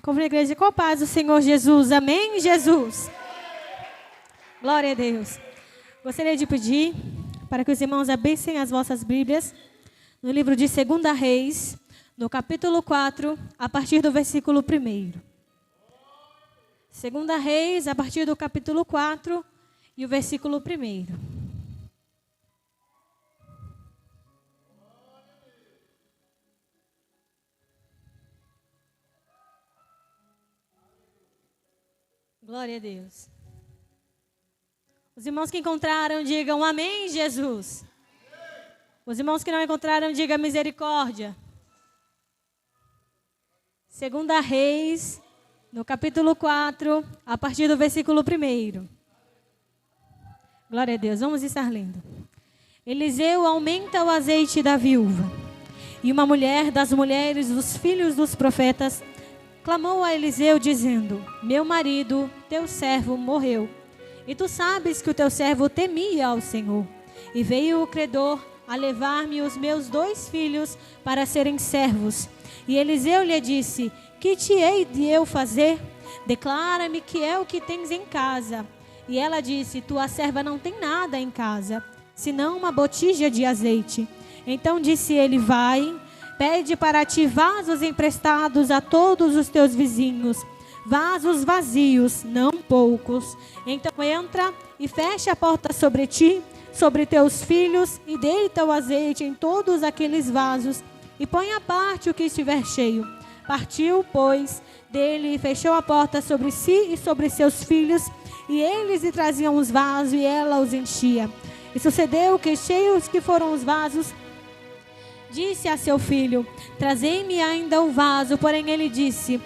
Como a igreja, com a paz do Senhor Jesus. Amém, Jesus? Glória a Deus. Gostaria de pedir para que os irmãos abrissem as vossas Bíblias no livro de 2 Reis, no capítulo 4, a partir do versículo 1. 2 Reis, a partir do capítulo 4 e o versículo 1. Glória a Deus. Os irmãos que encontraram, digam amém, Jesus. Os irmãos que não encontraram, digam misericórdia. 2 Reis, no capítulo 4, a partir do versículo 1. Glória a Deus, vamos estar lendo. Eliseu aumenta o azeite da viúva. E uma mulher das mulheres dos filhos dos profetas clamou a Eliseu, dizendo: meu marido, teu servo, morreu. E tu sabes que o teu servo temia ao Senhor. E veio o credor a levar-me os meus 2 filhos para serem servos. E Eliseu lhe disse: que te hei de eu fazer? Declara-me que é o que tens em casa. E ela disse: tua serva não tem nada em casa, senão uma botija de azeite. Então disse ele: vai, pede para ti vasos emprestados a todos os teus vizinhos, vasos vazios, não poucos. Então entra e fecha a porta sobre ti, sobre teus filhos, e deita o azeite em todos aqueles vasos, e põe à parte o que estiver cheio. Partiu, pois, dele e fechou a porta sobre si e sobre seus filhos, e eles lhe traziam os vasos, e ela os enchia. E sucedeu que, cheios que foram os vasos, disse a seu filho: trazei-me ainda um vaso. Porém ele disse: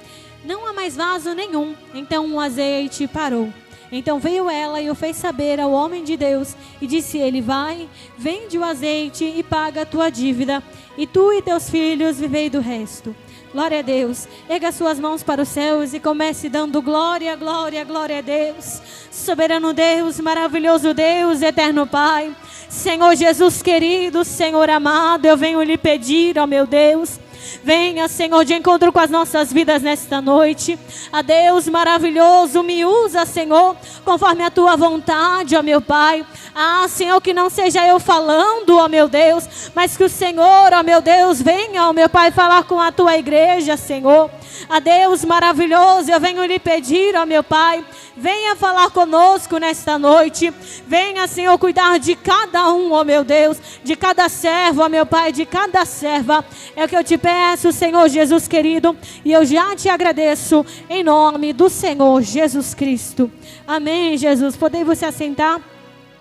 não há mais vaso nenhum. Então o azeite parou. Então veio ela e o fez saber ao homem de Deus. E disse ele: vai, vende o azeite e paga a tua dívida, e tu e teus filhos vivei do resto. Glória a Deus. Erga suas mãos para os céus e comece dando glória, glória, glória a Deus. Soberano Deus, maravilhoso Deus, eterno Pai, Senhor Jesus querido, Senhor amado, eu venho lhe pedir, ó meu Deus, venha, Senhor, de encontro com as nossas vidas nesta noite. A Deus maravilhoso, me usa, Senhor, conforme a tua vontade, ó meu Pai. Senhor, que não seja eu falando, ó meu Deus, mas que o Senhor, ó meu Deus, venha, ó meu Pai, falar com a tua igreja, Senhor. A Deus maravilhoso, eu venho lhe pedir, ó meu Pai, venha falar conosco nesta noite. Venha, Senhor, cuidar de cada um, ó meu Deus, de cada servo, ó meu Pai, de cada serva. É o que eu te peço, Senhor Jesus querido, e eu já te agradeço em nome do Senhor Jesus Cristo. Amém, Jesus. Podem você assentar?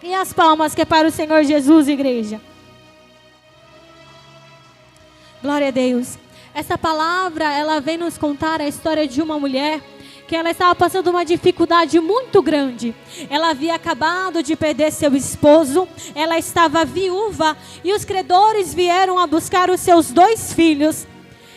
E as palmas que é para o Senhor Jesus, igreja. Glória a Deus. Essa palavra, ela vem nos contar a história de uma mulher que ela estava passando uma dificuldade muito grande. Ela havia acabado de perder seu esposo, ela estava viúva e os credores vieram a buscar os seus 2 filhos.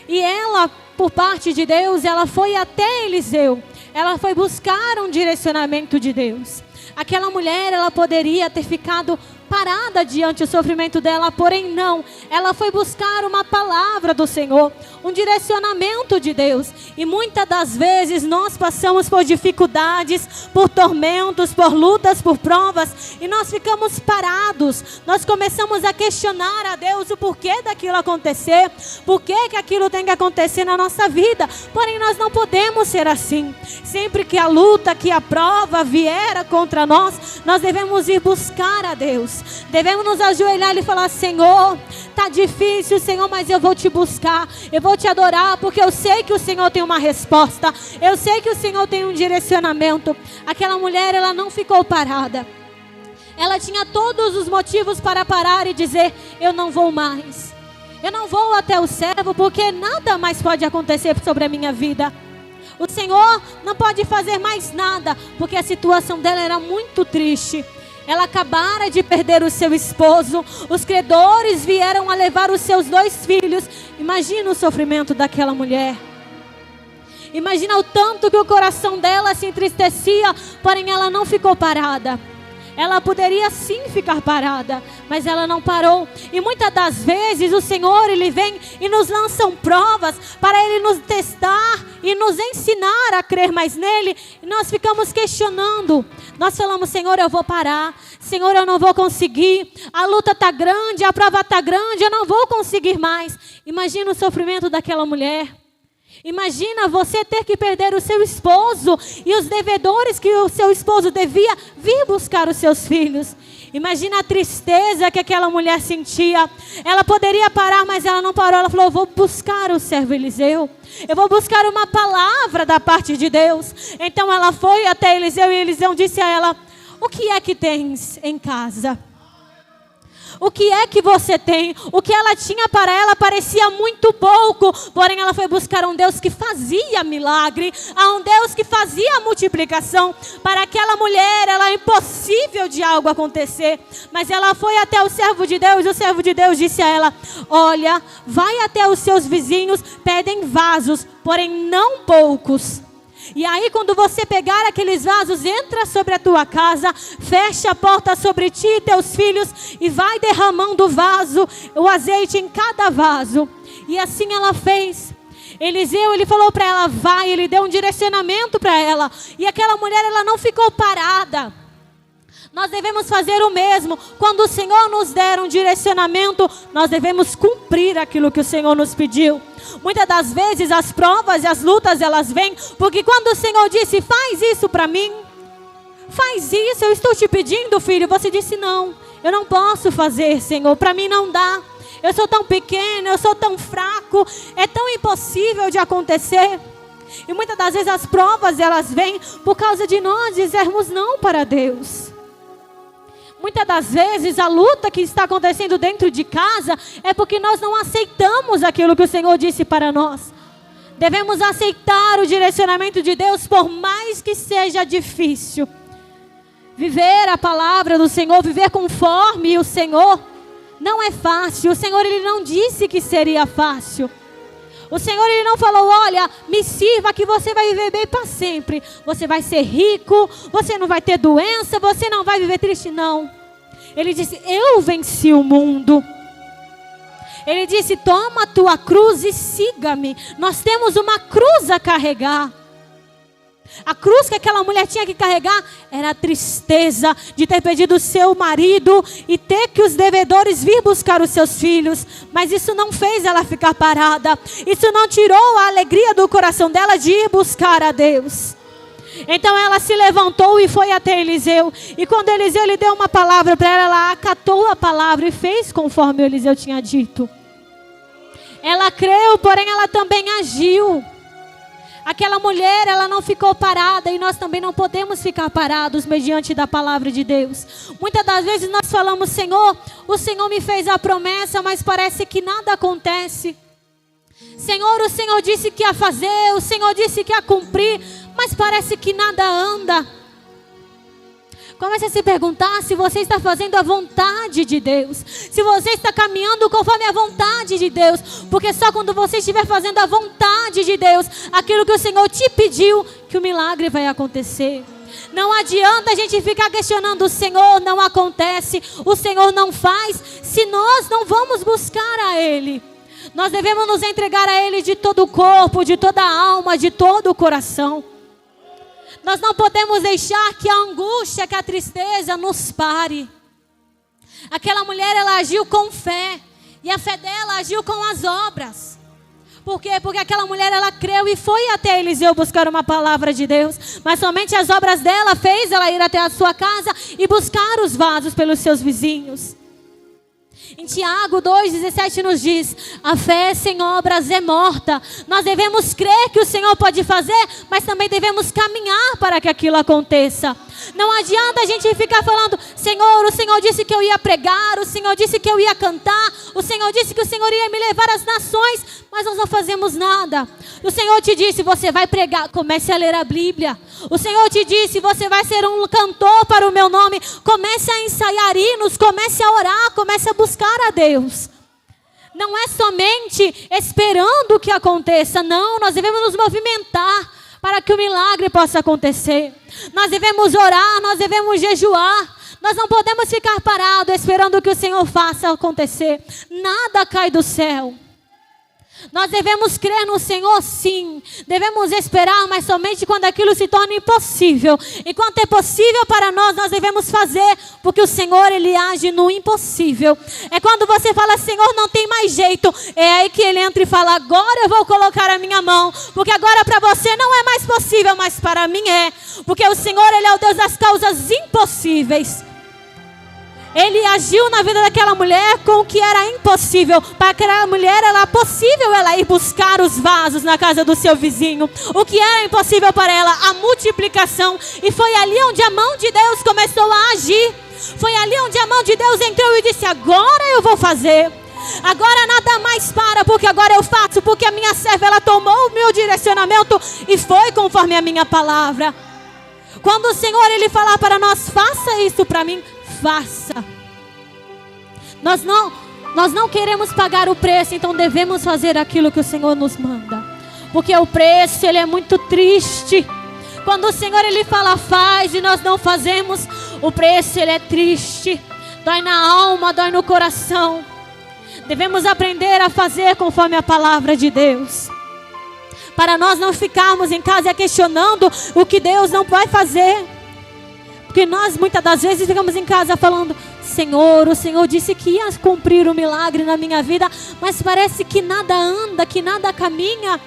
E ela, por parte de Deus, ela foi até Eliseu. Ela foi buscar um direcionamento de Deus. Aquela mulher, ela poderia ter ficado parada diante do sofrimento dela, porém não. Ela foi buscar uma palavra do Senhor, um direcionamento de Deus. E muitas das vezes nós passamos por dificuldades, por tormentos, por lutas, por provas, e nós ficamos parados. Nós começamos a questionar a Deus o porquê daquilo acontecer, por que aquilo tem que acontecer na nossa vida. Porém nós não podemos ser assim. Sempre que a luta, que a prova vier contra nós, nós devemos ir buscar a Deus. Devemos nos ajoelhar e falar: Senhor, tá difícil, Senhor, mas eu vou te buscar, eu vou te adorar, porque eu sei que o Senhor tem uma resposta, eu sei que o Senhor tem um direcionamento. Aquela mulher, ela não ficou parada. Ela tinha todos os motivos para parar e dizer: eu não vou mais, eu não vou até o servo, porque nada mais pode acontecer sobre a minha vida. O Senhor não pode fazer mais nada, porque a situação dela era muito triste. Ela acabara de perder o seu esposo, os credores vieram a levar os seus 2 filhos. Imagina o sofrimento daquela mulher. Imagina o tanto que o coração dela se entristecia, porém ela não ficou parada. Ela poderia sim ficar parada, mas ela não parou. E muitas das vezes o Senhor, Ele vem e nos lança provas para Ele nos testar e nos ensinar a crer mais nele. E nós ficamos questionando. Nós falamos: Senhor, eu vou parar. Senhor, eu não vou conseguir. A luta está grande, a prova está grande, eu não vou conseguir mais. Imagina o sofrimento daquela mulher. Imagina você ter que perder o seu esposo e os devedores que o seu esposo devia vir buscar os seus filhos. Imagina a tristeza que aquela mulher sentia. Ela poderia parar, mas ela não parou. Ela falou: eu vou buscar o servo Eliseu. Eu vou buscar uma palavra da parte de Deus. Então ela foi até Eliseu e Eliseu disse a ela: o que é que tens em casa? O que é que você tem? O que ela tinha para ela parecia muito pouco. Porém, ela foi buscar um Deus que fazia milagre. A um Deus que fazia multiplicação. Para aquela mulher, era impossível de algo acontecer. Mas ela foi até o servo de Deus. E o servo de Deus disse a ela: olha, vai até os seus vizinhos. Pedem vasos, porém não poucos. E aí quando você pegar aqueles vasos, entra sobre a tua casa, fecha a porta sobre ti e teus filhos e vai derramando o azeite em cada vaso. E assim ela fez. Eliseu, ele falou para ela: vai, ele deu um direcionamento para ela. E aquela mulher, ela não ficou parada. Nós devemos fazer o mesmo. Quando o Senhor nos der um direcionamento, nós devemos cumprir aquilo que o Senhor nos pediu. Muitas das vezes as provas e as lutas, elas vêm porque quando o Senhor disse: faz isso para mim, faz isso, eu estou te pedindo, filho. Você disse: não, eu não posso fazer, Senhor, para mim não dá. Eu sou tão pequeno, eu sou tão fraco, é tão impossível de acontecer. E muitas das vezes as provas, elas vêm por causa de nós dizermos não para Deus. Muitas das vezes a luta que está acontecendo dentro de casa é porque nós não aceitamos aquilo que o Senhor disse para nós. Devemos aceitar o direcionamento de Deus, por mais que seja difícil. Viver a palavra do Senhor, viver conforme o Senhor, não é fácil. O Senhor, Ele não disse que seria fácil. O Senhor, Ele não falou: olha, me sirva que você vai viver bem para sempre. Você vai ser rico, você não vai ter doença, você não vai viver triste. Não. Ele disse: eu venci o mundo. Ele disse: toma a tua cruz e siga-me. Nós temos uma cruz a carregar. A cruz que aquela mulher tinha que carregar era a tristeza de ter perdido o seu marido e ter que os devedores vir buscar os seus filhos. Mas isso não fez ela ficar parada. Isso não tirou a alegria do coração dela de ir buscar a Deus. Então ela se levantou e foi até Eliseu. E quando Eliseu lhe deu uma palavra para ela, ela acatou a palavra e fez conforme Eliseu tinha dito. Ela creu, porém ela também agiu. Aquela mulher, ela não ficou parada, e nós também não podemos ficar parados mediante da palavra de Deus. Muitas das vezes nós falamos: Senhor, o Senhor me fez a promessa, mas parece que nada acontece. Senhor, o Senhor disse que ia fazer, o Senhor disse que ia cumprir, mas parece que nada anda. Comece a se perguntar se você está fazendo a vontade de Deus. Se você está caminhando conforme a vontade de Deus. Porque só quando você estiver fazendo a vontade de Deus, aquilo que o Senhor te pediu, que o milagre vai acontecer. Não adianta a gente ficar questionando: o Senhor não acontece, o Senhor não faz, se nós não vamos buscar a Ele. Nós devemos nos entregar a Ele de todo o corpo, de toda a alma, de todo o coração. Nós não podemos deixar que a angústia, que a tristeza nos pare. Aquela mulher, ela agiu com fé. E a fé dela agiu com as obras. Por quê? Porque aquela mulher, ela creu e foi até Eliseu buscar uma palavra de Deus. Mas somente as obras dela fez ela ir até a sua casa e buscar os vasos pelos seus vizinhos. Em Tiago 2,17 nos diz: a fé sem obras é morta. Nós devemos crer que o Senhor pode fazer, mas também devemos caminhar para que aquilo aconteça. Não adianta a gente ficar falando: Senhor, o Senhor disse que eu ia pregar, o Senhor disse que eu ia cantar, o Senhor disse que o Senhor ia me levar às nações, mas nós não fazemos nada. O Senhor te disse: você vai pregar, comece a ler a Bíblia. O Senhor te disse: você vai ser um cantor para o meu nome, comece a ensaiar hinos, comece a orar, comece a buscar a Deus. Não é somente esperando que aconteça, não, nós devemos nos movimentar para que o milagre possa acontecer. Nós devemos orar, nós devemos jejuar, Nós não podemos ficar parados esperando que o Senhor faça acontecer. Nada cai do céu. Nós devemos crer no Senhor, sim. Devemos esperar, mas somente quando aquilo se torna impossível. Enquanto é possível para nós, nós devemos fazer, porque o Senhor, Ele age no impossível. É quando você fala, Senhor, não tem mais jeito. É aí que Ele entra e fala, agora eu vou colocar a minha mão. Porque agora para você não é mais possível, mas para mim é. Porque o Senhor, Ele é o Deus das causas impossíveis. Ele agiu na vida daquela mulher com o que era impossível. Para aquela mulher era possível ela ir buscar os vasos na casa do seu vizinho. O que era impossível para ela? A multiplicação. E foi ali onde a mão de Deus começou a agir. Foi ali onde a mão de Deus entrou e disse, agora eu vou fazer. Agora nada mais para, porque agora eu faço. Porque a minha serva, ela tomou o meu direcionamento e foi conforme a minha palavra. Quando o Senhor, Ele falar para nós, faça isso para mim, faça. Nós não queremos pagar o preço, então devemos fazer aquilo que o Senhor nos manda. Porque o preço, ele é muito triste. Quando o Senhor, Ele fala, faz, e nós não fazemos, o preço, ele é triste. Dói na alma, dói no coração. Devemos aprender a fazer conforme a palavra de Deus. Para nós não ficarmos em casa questionando o que Deus não vai fazer. Porque nós muitas das vezes ficamos em casa falando, Senhor, o Senhor disse que ia cumprir o milagre na minha vida, mas parece que nada anda, que nada caminha.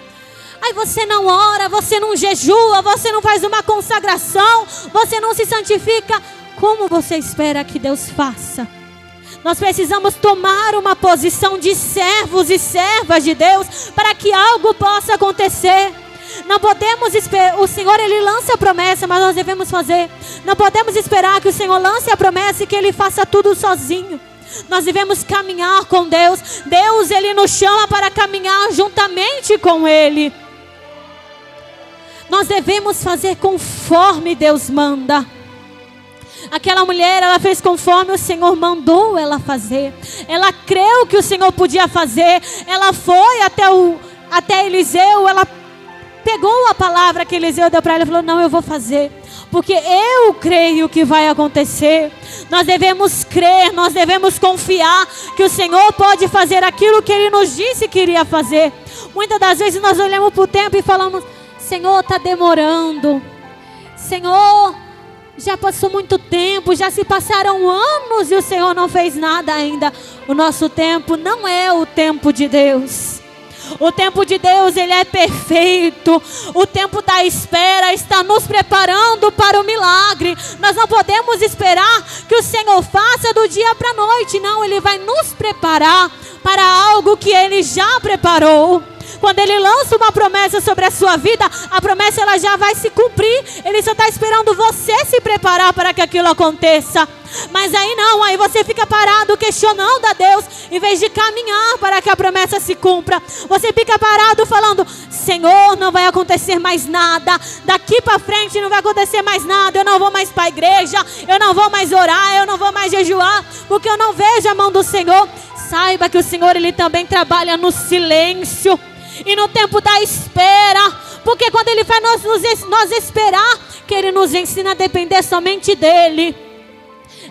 Aí você não ora, você não jejua, você não faz uma consagração, você não se santifica. Como você espera que Deus faça? Nós precisamos tomar uma posição de servos e servas de Deus para que algo possa acontecer. Não podemos esperar, o Senhor, Ele lança a promessa, mas nós devemos fazer. Não podemos esperar que o Senhor lance a promessa e que Ele faça tudo sozinho. Nós devemos caminhar com Deus. Deus, Ele nos chama para caminhar juntamente com Ele. Nós devemos fazer conforme Deus manda. Aquela mulher, ela fez conforme o Senhor mandou ela fazer. Ela creu que o Senhor podia fazer. Ela foi até Eliseu, ela pegou a palavra que Eliseu deu para ela e falou, não, eu vou fazer, porque eu creio que vai acontecer. Nós devemos crer, nós devemos confiar que o Senhor pode fazer aquilo que Ele nos disse que iria fazer. Muitas das vezes nós olhamos para o tempo e falamos, Senhor, está demorando. Senhor, já passou muito tempo, já se passaram anos e o Senhor não fez nada ainda. O nosso tempo não é o tempo de Deus. O tempo de Deus, ele é perfeito. O tempo da espera está nos preparando para o milagre. Nós não podemos esperar que o Senhor faça do dia para a noite. Não, Ele vai nos preparar para algo que Ele já preparou. Quando Ele lança uma promessa sobre a sua vida, a promessa ela já vai se cumprir. Ele só está esperando você se preparar para que aquilo aconteça. Mas aí não, aí você fica parado questionando a Deus, em vez de caminhar para que a promessa se cumpra. Você fica parado falando, Senhor, não vai acontecer mais nada. Daqui para frente não vai acontecer mais nada. Eu não vou mais para a igreja, eu não vou mais orar, eu não vou mais jejuar, porque eu não vejo a mão do Senhor. Saiba que o Senhor, Ele também trabalha no silêncio e no tempo da espera. Porque quando Ele faz nós esperar, que Ele nos ensina a depender somente dEle.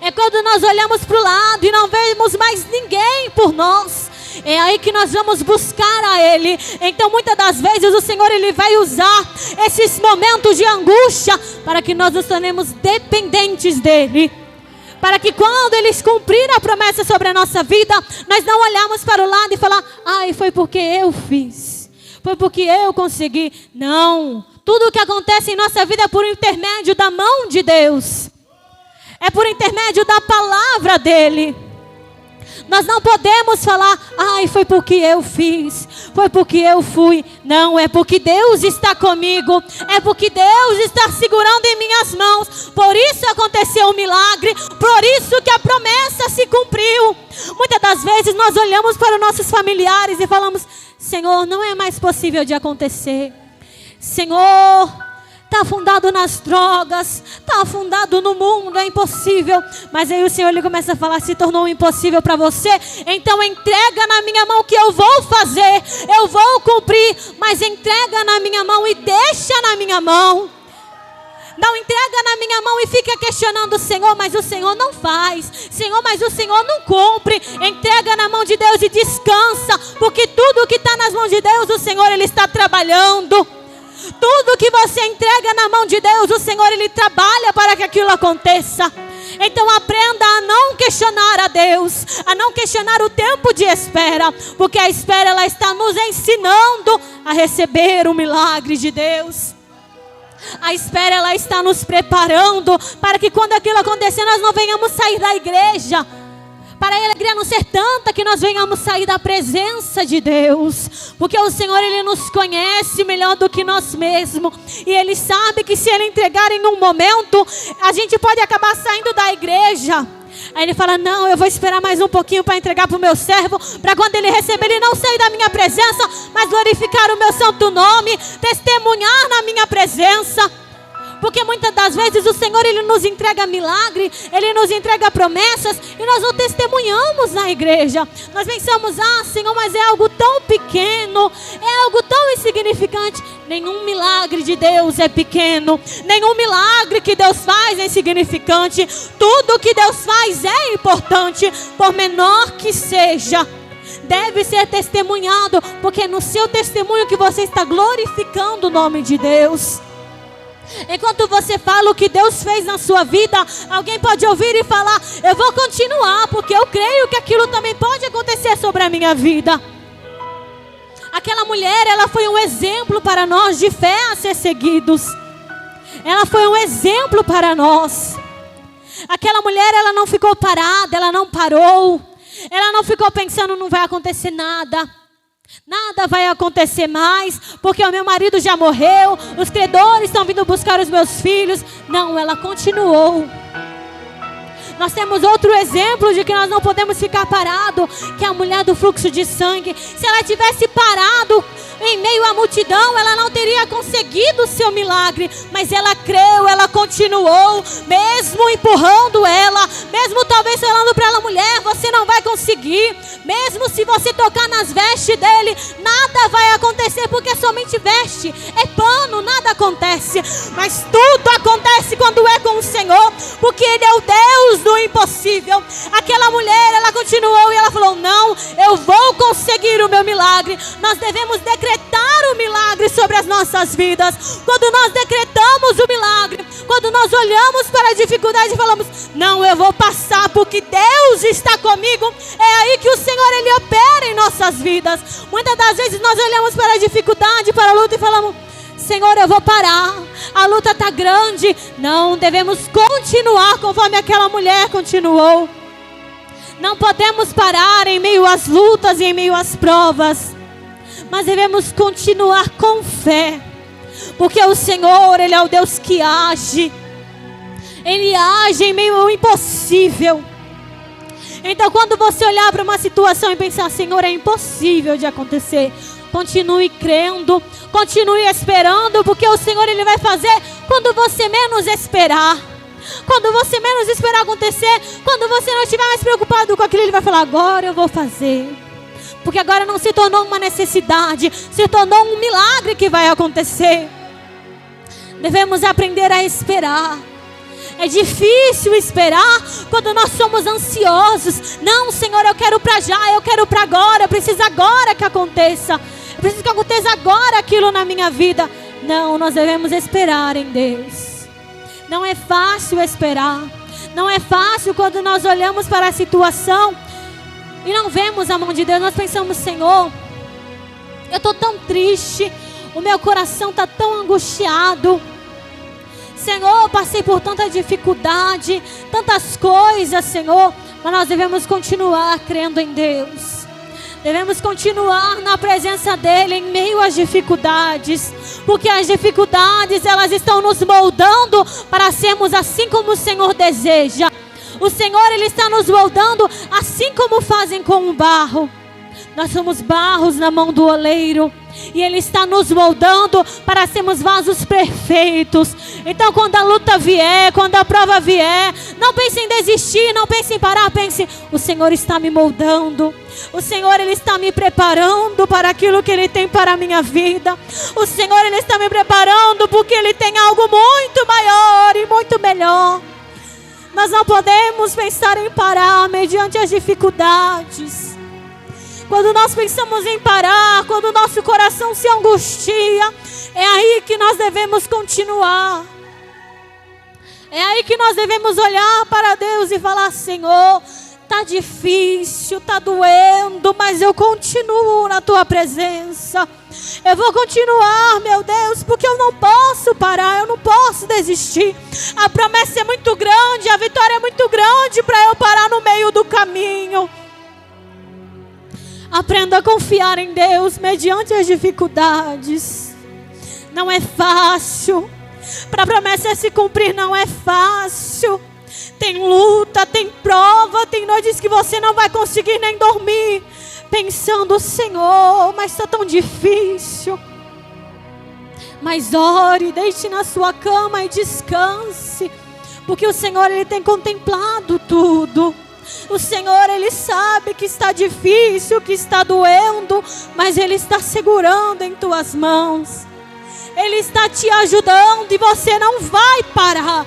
É quando nós olhamos para o lado e não vemos mais ninguém por nós. É aí que nós vamos buscar a Ele. Então muitas das vezes o Senhor, Ele vai usar esses momentos de angústia para que nós nos tornemos dependentes dEle. Para que quando Ele cumprir a promessa sobre a nossa vida, nós não olhamos para o lado e falar, ai, foi porque eu fiz, foi porque eu consegui. Não, tudo o que acontece em nossa vida é por intermédio da mão de Deus. É por intermédio da palavra dEle. Nós não podemos falar, ai, foi porque eu fiz, foi porque eu fui. Não, é porque Deus está comigo, é porque Deus está segurando em minhas mãos. Por isso aconteceu o milagre, por isso que a promessa se cumpriu. Muitas das vezes nós olhamos para os nossos familiares e falamos, Senhor, não é mais possível de acontecer. Senhor, está afundado nas drogas, está afundado no mundo, é impossível. Mas aí o Senhor, Ele começa a falar, se tornou impossível para você, então entrega na minha mão que eu vou fazer, eu vou cumprir, mas entrega na minha mão e deixa na minha mão. Não entrega na minha mão e fica fica questionando o Senhor, mas o Senhor não faz. Senhor, mas o Senhor não cumpre. Entrega na mão de Deus e descansa, porque tudo que está nas mãos de Deus, o Senhor, Ele está trabalhando. Tudo que você entrega na mão de Deus, o Senhor, Ele trabalha para que aquilo aconteça. Então aprenda a não questionar a Deus, a não questionar o tempo de espera, porque a espera, ela está nos ensinando a receber o milagre de Deus. A espera, ela está nos preparando para que quando aquilo acontecer, nós não venhamos sair da igreja, para a alegria não ser tanta que nós venhamos sair da presença de Deus, porque o Senhor, Ele nos conhece melhor do que nós mesmos, e Ele sabe que se Ele entregar em um momento, a gente pode acabar saindo da igreja. Aí Ele fala, não, eu vou esperar mais um pouquinho para entregar para o meu servo, para quando ele receber, ele não sair da minha presença, mas glorificar o meu santo nome, testemunhar na minha presença. Porque muitas das vezes o Senhor, Ele nos entrega milagre, Ele nos entrega promessas, e nós não testemunhamos na igreja. Nós pensamos, Senhor, mas é algo tão pequeno, é algo tão insignificante. Nenhum milagre de Deus é pequeno, nenhum milagre que Deus faz é insignificante. Tudo que Deus faz é importante, por menor que seja. Deve ser testemunhado, porque é no seu testemunho que você está glorificando o nome de Deus. Enquanto você fala o que Deus fez na sua vida, alguém pode ouvir e falar, eu vou continuar, porque eu creio que aquilo também pode acontecer sobre a minha vida. Aquela mulher, ela foi um exemplo para nós de fé a ser seguidos. Ela foi um exemplo para nós. Aquela mulher, ela não ficou parada, ela não parou. Ela não ficou pensando, não vai acontecer nada. Nada vai acontecer mais, porque o meu marido já morreu, os credores estão vindo buscar os meus filhos. Não, ela continuou. Nós temos outro exemplo de que nós não podemos ficar parado, que é a mulher do fluxo de sangue. Se ela tivesse parado em meio à multidão, ela não teria conseguido o seu milagre, mas ela creu, ela continuou, mesmo empurrando ela, mesmo talvez falando para ela, mulher, você não vai conseguir, mesmo se você tocar nas vestes dele, nada vai acontecer, porque é somente veste, é pano, nada acontece, mas tudo acontece quando é com o Senhor, porque Ele é o Deus do impossível. Aquela mulher, ela continuou e ela falou, não, eu vou conseguir o meu milagre. Nós devemos decretar o milagre sobre as nossas vidas. Quando nós decretamos o milagre, quando nós olhamos para a dificuldade e falamos, não, eu vou passar porque Deus está comigo, é aí que o Senhor, Ele opera em nossas vidas. Muitas das vezes nós olhamos para a dificuldade, para a luta e falamos, Senhor, eu vou parar, a luta está grande. Não, devemos continuar conforme aquela mulher continuou. Não podemos parar em meio às lutas e em meio às provas, mas devemos continuar com fé, porque o Senhor, Ele é o Deus que age. Ele age em meio ao impossível. Então quando você olhar para uma situação e pensar, Senhor, é impossível de acontecer, continue crendo, continue esperando, porque o Senhor, Ele vai fazer quando você menos esperar. Quando você menos esperar acontecer, quando você não estiver mais preocupado com aquilo, Ele vai falar, agora eu vou fazer. Porque agora não se tornou uma necessidade, se tornou um milagre que vai acontecer. Devemos aprender a esperar. É difícil esperar quando nós somos ansiosos. Não, Senhor, eu quero para já, eu quero para agora, eu preciso agora que aconteça. Eu preciso que aconteça agora aquilo na minha vida. Não, nós devemos esperar em Deus. Não é fácil esperar. Não é fácil quando nós olhamos para a situação e não vemos a mão de Deus. Nós pensamos, Senhor, eu estou tão triste, o meu coração está tão angustiado. Senhor, eu passei por tanta dificuldade, tantas coisas, Senhor. Mas nós devemos continuar crendo em Deus. Devemos continuar na presença dEle em meio às dificuldades. Porque as dificuldades, elas estão nos moldando para sermos assim como o Senhor deseja. O Senhor, Ele está nos moldando assim como fazem com o barro. Nós somos barros na mão do oleiro. E Ele está nos moldando para sermos vasos perfeitos. Então quando a luta vier, quando a prova vier, não pense em desistir, não pense em parar, pense, o Senhor está me moldando. O Senhor, Ele está me preparando para aquilo que Ele tem para a minha vida. O Senhor, Ele está me preparando porque Ele tem algo muito maior e muito melhor. Nós não podemos pensar em parar mediante as dificuldades. Quando nós pensamos em parar, quando o nosso coração se angustia, é aí que nós devemos continuar. É aí que nós devemos olhar para Deus e falar: Senhor, está difícil, está doendo, mas eu continuo na Tua presença. Eu vou continuar, meu Deus, porque eu não posso parar, eu não posso desistir. A promessa é muito grande, a vitória é muito grande para eu parar no meio do caminho. Aprenda a confiar em Deus mediante as dificuldades. Não é fácil. Para a promessa se cumprir não é fácil. Tem luta, tem prova, tem noites que você não vai conseguir nem dormir, pensando: Senhor, mas está tão difícil. Mas ore, deite na sua cama e descanse, porque o Senhor, Ele tem contemplado tudo. O Senhor, Ele sabe que está difícil, que está doendo, mas Ele está segurando em tuas mãos. Ele está te ajudando e você não vai parar.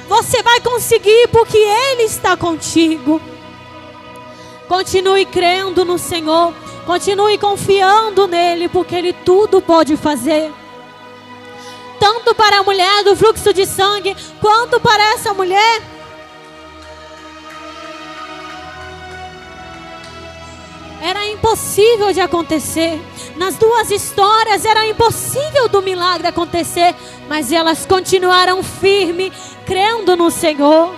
Você vai conseguir porque Ele está contigo. Continue crendo no Senhor. Continue confiando nele, porque Ele tudo pode fazer. Tanto para a mulher do fluxo de sangue, quanto para essa mulher. Era impossível de acontecer. Nas duas histórias era impossível do milagre acontecer, mas elas continuaram firmes, crendo no Senhor.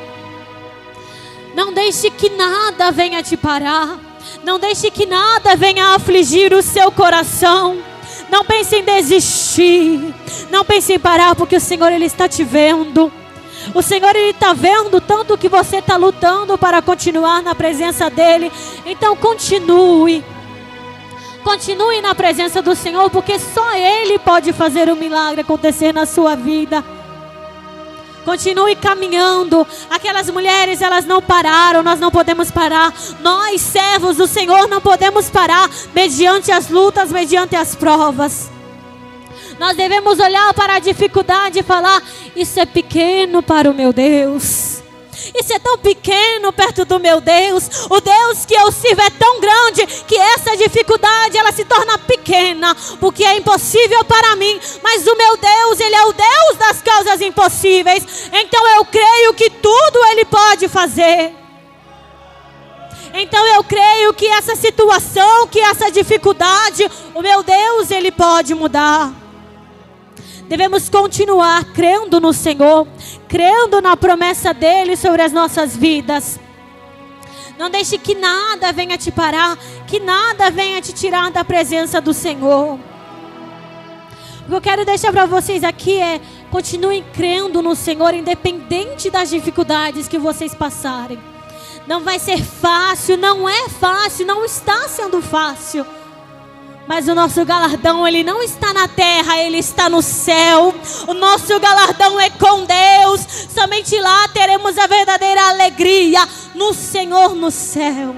Não deixe que nada venha te parar. Não deixe que nada venha afligir o seu coração. Não pense em desistir. Não pense em parar, porque o Senhor, Ele está te vendo. O Senhor, Ele está vendo tanto que você está lutando para continuar na presença dEle. Então continue. Continue na presença do Senhor, porque só Ele pode fazer o milagre acontecer na sua vida. Continue caminhando. Aquelas mulheres, elas não pararam, nós não podemos parar. Nós, servos do Senhor, não podemos parar mediante as lutas, mediante as provas. Nós devemos olhar para a dificuldade e falar: isso é pequeno para o meu Deus. Isso é tão pequeno perto do meu Deus. O Deus que eu sirvo é tão grande que essa dificuldade, ela se torna pequena, porque é impossível para mim. Mas o meu Deus, Ele é o Deus das causas impossíveis. Então eu creio que tudo Ele pode fazer. Então eu creio que essa situação, que essa dificuldade, o meu Deus, Ele pode mudar. Devemos continuar crendo no Senhor, crendo na promessa dEle sobre as nossas vidas. Não deixe que nada venha te parar, que nada venha te tirar da presença do Senhor. O que eu quero deixar para vocês aqui é: continuem crendo no Senhor, independente das dificuldades que vocês passarem. Não vai ser fácil, não é fácil, não está sendo fácil. Mas o nosso galardão, ele não está na terra, ele está no céu. O nosso galardão é com Deus. Somente lá teremos a verdadeira alegria, no Senhor, no céu.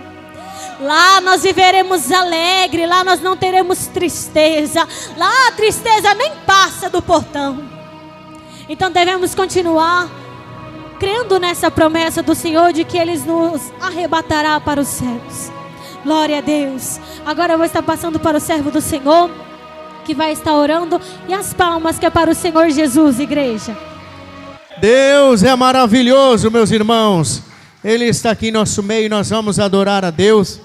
Lá nós viveremos alegre, lá nós não teremos tristeza. Lá a tristeza nem passa do portão. Então devemos continuar crendo nessa promessa do Senhor de que Ele nos arrebatará para os céus. Glória a Deus. Agora eu vou estar passando para o servo do Senhor, que vai estar orando. E as palmas que é para o Senhor Jesus, igreja. Deus é maravilhoso, meus irmãos. Ele está aqui em nosso meio e nós vamos adorar a Deus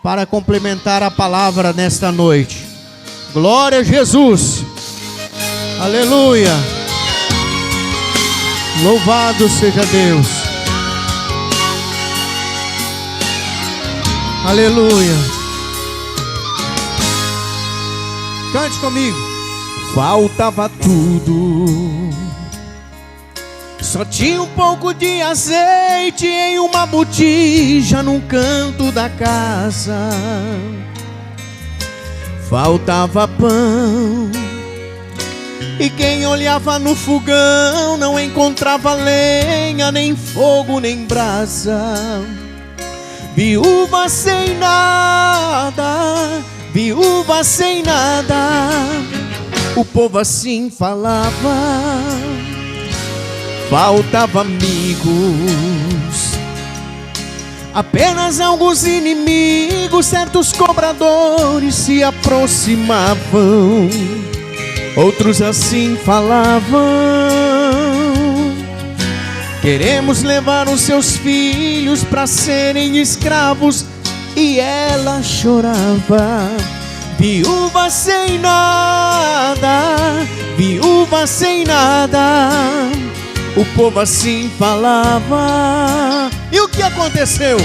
para complementar a palavra nesta noite. Glória a Jesus. Aleluia. Louvado seja Deus. Aleluia. Cante comigo. Faltava tudo, só tinha um pouco de azeite em uma botija num canto da casa. Faltava pão, e quem olhava no fogão não encontrava lenha, nem fogo, nem brasa. Viúva sem nada, viúva sem nada. O povo assim falava. faltava amigos. Apenas alguns inimigos, certos cobradores se aproximavam. Outros assim falavam: queremos levar os seus filhos para serem escravos. E ela chorava, viúva sem nada, viúva sem nada. O povo assim falava. E o que aconteceu?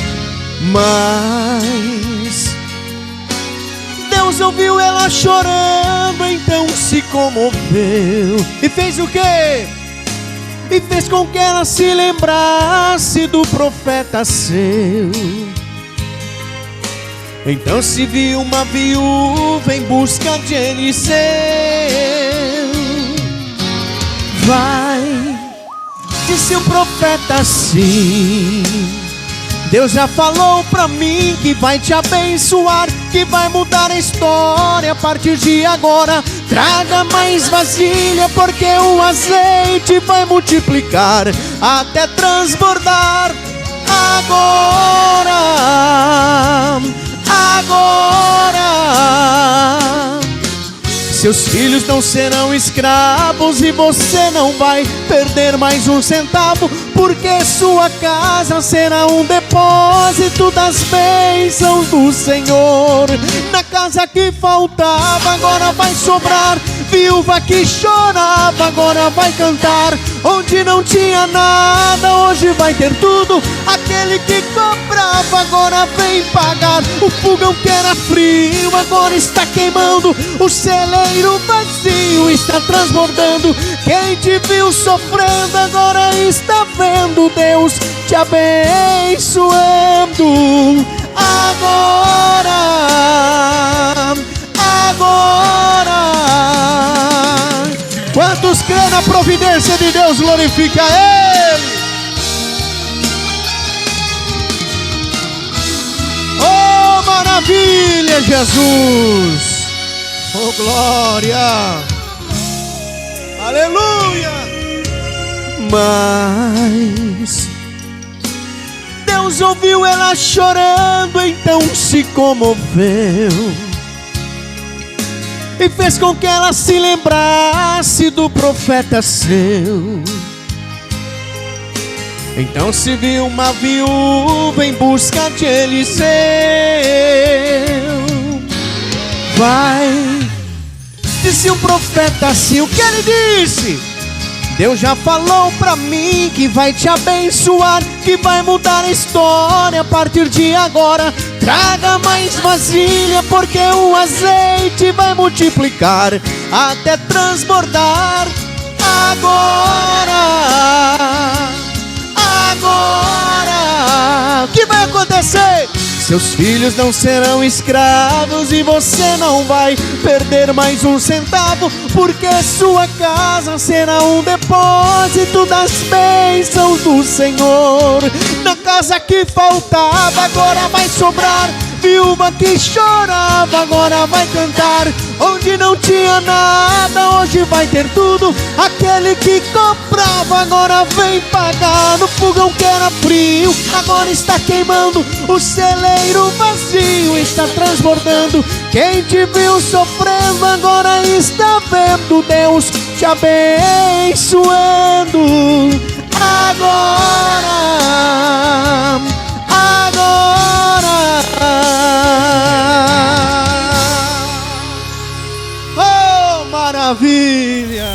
Mas Deus ouviu ela chorando, então se comoveu. E fez o quê? E fez com que ela se lembrasse do profeta seu. Então se viu uma viúva em busca de Eliseu. Vai, disse o profeta assim: Deus já falou pra mim que vai te abençoar, que vai mudar a história a partir de agora. Traga mais vasilha, porque o azeite vai multiplicar até transbordar. Agora, seus filhos não serão escravos e você não vai perder mais um centavo, porque sua casa será um depósito das bênçãos do Senhor. Na casa que faltava, agora vai sobrar. Viúva que chorava, agora vai cantar. Onde não tinha nada, hoje vai ter tudo. Aquele que comprava, agora vem pagar. O fogão que era frio, agora está queimando. O celeiro vazio está transbordando. Quem te viu sofrendo, agora está vendo Deus te abençoando. Agora, quantos crêem na providência de Deus, glorifica Ele. Oh, maravilha, Jesus. Oh, glória. Aleluia. Mas Deus ouviu ela chorando, então se comoveu e fez com que ela se lembrasse do profeta seu. Então se viu uma viúva em busca de Eliseu. Vai, disse um profeta assim. O que ele disse? Deus já falou pra mim que vai te abençoar, que vai mudar a história a partir de agora. Traga mais vasilha, porque o azeite vai multiplicar até transbordar. Agora, o que vai acontecer? Seus filhos não serão escravos e você não vai perder mais um centavo, porque sua casa será um depósito das bênçãos do Senhor. Na casa que faltava, agora vai sobrar. Viúva que chorava, agora vai cantar. Onde não tinha nada, hoje vai ter tudo. Aquele que comprava, agora vem pagar. No fogão que era frio, agora está queimando. O celeiro vazio está transbordando. Quem te viu sofrendo, agora está vendo Deus te abençoando. Agora, oh, maravilha.